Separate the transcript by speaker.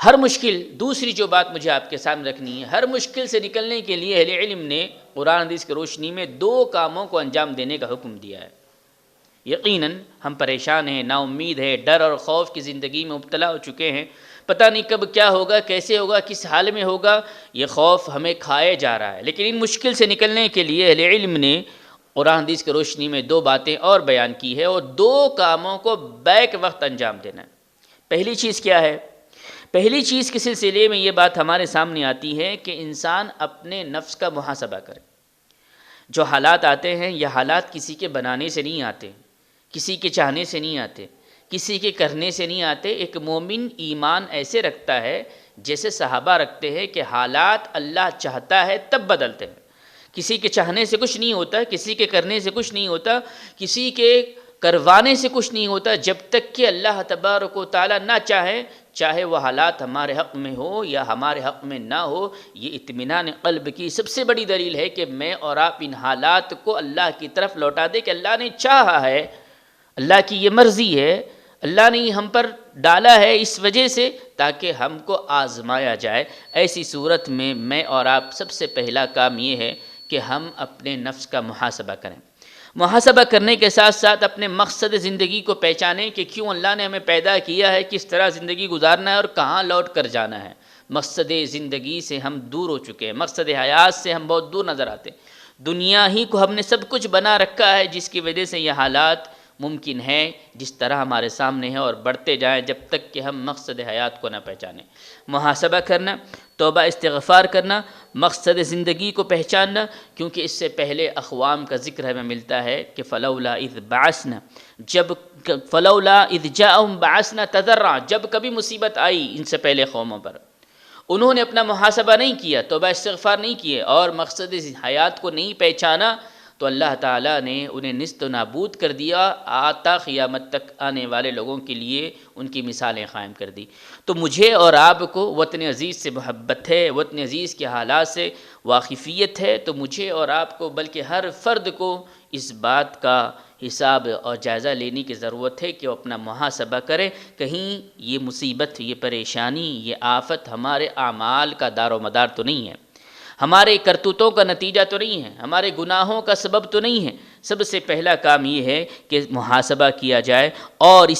Speaker 1: ہر مشکل، دوسری جو بات مجھے آپ کے سامنے رکھنی ہے، ہر مشکل سے نکلنے کے لیے اہل علم نے قرآن حدیث کی روشنی میں 2 کاموں کو انجام دینے کا حکم دیا ہے۔ یقیناً ہم پریشان ہیں، نا امید ہے، ڈر اور خوف کی زندگی میں مبتلا ہو چکے ہیں، پتہ نہیں کب کیا ہوگا، کیسے ہوگا، کس حال میں ہوگا، یہ خوف ہمیں کھائے جا رہا ہے۔ لیکن ان مشکل سے نکلنے کے لیے اہل علم نے قرآن حدیث کی روشنی میں 2 باتیں اور بیان کی ہے، اور 2 کاموں کو بیک وقت انجام دینا ہے۔ پہلی چیز کیا ہے؟ پہلی چیز کے سلسلے میں یہ بات ہمارے سامنے آتی ہے کہ انسان اپنے نفس کا محاسبہ کرے۔ جو حالات آتے ہیں یہ حالات کسی کے بنانے سے نہیں آتے، کسی کے چاہنے سے نہیں آتے، کسی کے کرنے سے نہیں آتے۔ ایک مومن ایمان ایسے رکھتا ہے جیسے صحابہ رکھتے ہیں کہ حالات اللہ چاہتا ہے تب بدلتے ہیں، کسی کے چاہنے سے کچھ نہیں ہوتا، کسی کے کرنے سے کچھ نہیں ہوتا، کسی کے کروانے سے کچھ نہیں ہوتا، جب تک کہ اللہ تبارک و تعالیٰ نہ چاہے، چاہے وہ حالات ہمارے حق میں ہو یا ہمارے حق میں نہ ہو۔ یہ اطمینان قلب کی سب سے بڑی دلیل ہے کہ میں اور آپ ان حالات کو اللہ کی طرف لوٹا دیں کہ اللہ نے چاہا ہے، اللہ کی یہ مرضی ہے، اللہ نے ہم پر ڈالا ہے اس وجہ سے تاکہ ہم کو آزمایا جائے۔ ایسی صورت میں اور آپ سب سے پہلا کام یہ ہے کہ ہم اپنے نفس کا محاسبہ کریں۔ محاسبہ کرنے کے ساتھ ساتھ اپنے مقصد زندگی کو پہچانیں کہ کیوں اللہ نے ہمیں پیدا کیا ہے، کس طرح زندگی گزارنا ہے اور کہاں لوٹ کر جانا ہے۔ مقصد زندگی سے ہم دور ہو چکے ہیں، مقصد حیات سے ہم بہت دور نظر آتے ہیں۔ دنیا ہی کو ہم نے سب کچھ بنا رکھا ہے جس کی وجہ سے یہ حالات ممکن ہے جس طرح ہمارے سامنے ہے، اور بڑھتے جائیں جب تک کہ ہم مقصد حیات کو نہ پہچانیں۔ محاسبہ کرنا، توبہ استغفار کرنا، مقصد زندگی کو پہچاننا، کیونکہ اس سے پہلے اقوام کا ذکر ہمیں ملتا ہے کہ فلولا اذ بعثنا، فلولا اذ جاءهم بعثنا تضرعا، جب کبھی مصیبت آئی ان سے پہلے قوموں پر، انہوں نے اپنا محاسبہ نہیں کیا، توبہ استغفار نہیں کیے اور مقصد حیات کو نہیں پہچانا، تو اللہ تعالیٰ نے انہیں نیست و نابود کر دیا، آتا قیامت تک آنے والے لوگوں کے لیے ان کی مثالیں قائم کر دی۔ تو مجھے اور آپ کو وطن عزیز سے محبت ہے، وطن عزیز کے حالات سے واقفیت ہے، تو مجھے اور آپ کو بلکہ ہر فرد کو اس بات کا حساب اور جائزہ لینے کی ضرورت ہے کہ وہ اپنا محاسبہ کرے، کہیں یہ مصیبت، یہ پریشانی، یہ آفت ہمارے اعمال کا دار و مدار تو نہیں ہے، ہمارے کرتوتوں کا نتیجہ تو نہیں ہے، ہمارے گناہوں کا سبب تو نہیں ہے۔ سب سے پہلا کام یہ ہے کہ محاسبہ کیا جائے، اور اس